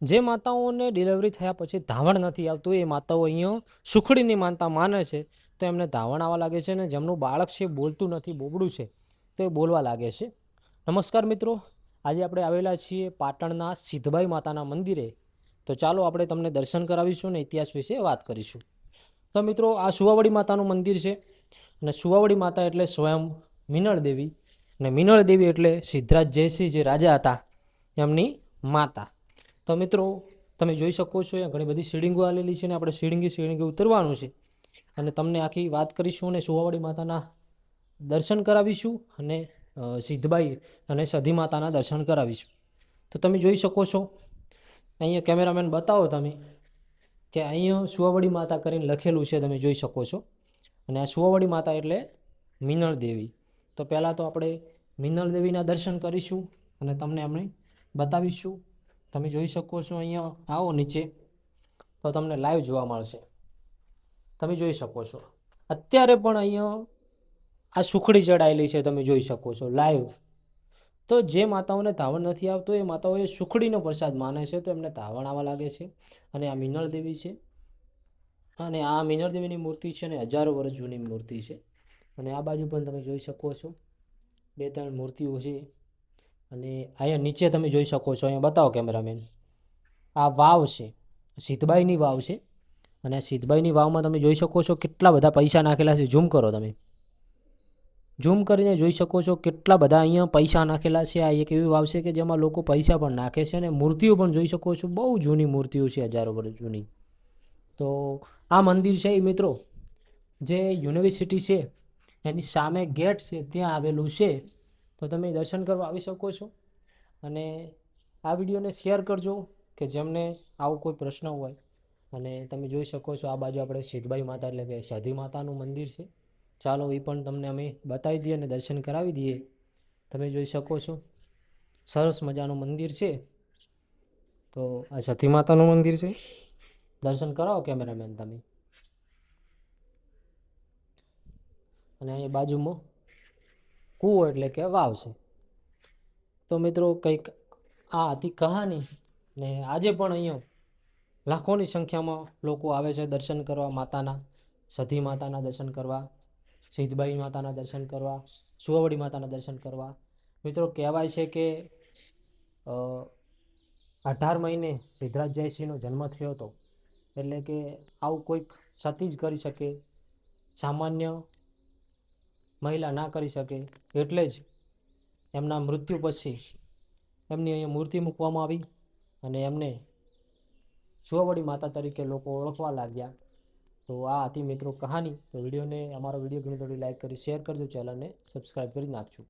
જે માતાઓને ડિલિવરી થયા પછી ધાવણ નથી આવતું એ માતાઓ અહીંયા સુખડીની માનતા માને છે, તો એમને ધાવણ આવવા લાગે છે. ને જેમનું બાળક છે બોલતું નથી, બોબડું છે, તો એ બોલવા લાગે છે. નમસ્કાર મિત્રો, આજે આપણે આવેલા છીએ પાટણના સિદ્ધબાઈ માતાના મંદિરે. તો ચાલો આપણે તમને દર્શન કરાવીશું ને ઇતિહાસ વિશે વાત કરીશું. તો મિત્રો, આ સુવાવડી માતાનું મંદિર છે. અને સુવાવડી માતા એટલે સ્વયં મિનળ દેવી, અને મિનળ દેવી એટલે સિદ્ધરાજ જયસિંહ જે રાજા હતા એમની માતા. તો મિત્રો, તમે જોઈ શકો છો અહીંયા ઘણી બધી સીડીંગો આવેલી છે, ને આપણે સીડીંગે ઉતરવાનું છે. અને તમને આખી વાત કરીશું અને સુવાવડી માતાના દર્શન કરાવીશું, અને સિદ્ધબાઈ અને સધી માતાના દર્શન કરાવીશું. તો તમે જોઈ શકો છો અહીંયા, કેમેરામેન બતાવો તમે, કે અહીંયા સુવાવડી માતા કરીને લખેલું છે, તમે જોઈ શકો છો. અને આ સુવાવડી માતા એટલે મિનળ દેવી. તો પહેલાં તો આપણે મિનળ દેવીના દર્શન કરીશું અને તમને અમે બતાવીશું. તમે જોઈ શકો છો અહીંયા આવો નીચે તો તમને લાઈવ જોવા મળશે. તમે જોઈ શકો છો અત્યારે પણ અહીંયા આ સુખડી ચડાયેલી છે, તમે જોઈ શકો છો લાઈવ. તો જે માતાઓને ધાવણ નથી આવતું એ માતાઓએ સુખડીનો પ્રસાદ માને છે, તો એમને ધાવણ આવવા લાગે છે. અને આ મિનળ દેવી છે, અને આ મિનળ દેવીની મૂર્તિ છે ને હજારો વર્ષ જૂની મૂર્તિ છે. અને આ બાજુ પણ તમે જોઈ શકો છો 2-3 મૂર્તિઓ છે. અને અહીંયા નીચે તમે જોઈ શકો છો, અહીંયા બતાવો કેમેરામેન, આ વાવ છે, સિદ્ધબાઈની વાવ છે. અને આ સિદ્ધબાઈની વાવમાં તમે જોઈ શકો છો કેટલા બધા પૈસા નાખેલા છે. ઝૂમ કરો, તમે ઝૂમ કરીને જોઈ શકો છો કેટલા બધા અહીંયા પૈસા નાખેલા છે. આ એક એવી વાવ છે કે જેમાં લોકો પૈસા પણ નાખે છે. અને મૂર્તિઓ પણ જોઈ શકો છો, બહુ જૂની મૂર્તિઓ છે, હજારો વર્ષ જૂની. તો આ મંદિર છે એ મિત્રો, જે યુનિવર્સિટી છે એની સામે ગેટ છે ત્યાં આવેલું છે. તો તમે દર્શન કરવા આવી શકો છો. અને આ વિડીયોને શેર કરજો કે જેમને આવો કોઈ પ્રશ્ન હોય. અને તમે જોઈ શકો છો આ બાજુ આપણે સિદ્ધબાઈ માતા એટલે કે સધી માતાનું મંદિર છે. ચાલો એ પણ તમને અમે બતાવી દઈએ અને દર્શન કરાવી દઈએ. તમે જોઈ શકો છો સરસ મજાનું મંદિર છે. તો આ સતી માતાનું મંદિર છે. દર્શન કરાવો કેમેરામેન તમે. અને અહીંયા બાજુમાં કૂવો એટલે કે વાવ છે. તો મિત્રો, કંઈક આ હતી કહાની. ને આજે પણ અહીંયા લાખોની સંખ્યામાં લોકો આવે છે દર્શન કરવા માતાના, સધી માતાના દર્શન કરવા, સિદ્ધબાઈ માતાના દર્શન કરવા, સુવાવડી માતાના દર્શન કરવા. મિત્રો, કહેવાય છે કે 18 મહિને સિદ્ધરાજ જયસિંહનો જન્મ થયો હતો. એટલે કે આવું કોઈક સતી જ કરી શકે, સામાન્ય મહિલા ના કરી શકે. એટલે જ એમના મૃત્યુ પછી એમની અહીંયા મૂર્તિ મૂકવામાં આવી અને એમને સુવાવડી માતા તરીકે લોકો ઓળખવા લાગ્યા. તો આ હતી મિત્રો કહાની. તો અમારો વિડીયો ગમે તો લાઈક કરી શેર કરજો, ચેનલને સબસ્ક્રાઈબ કરી નાખજો.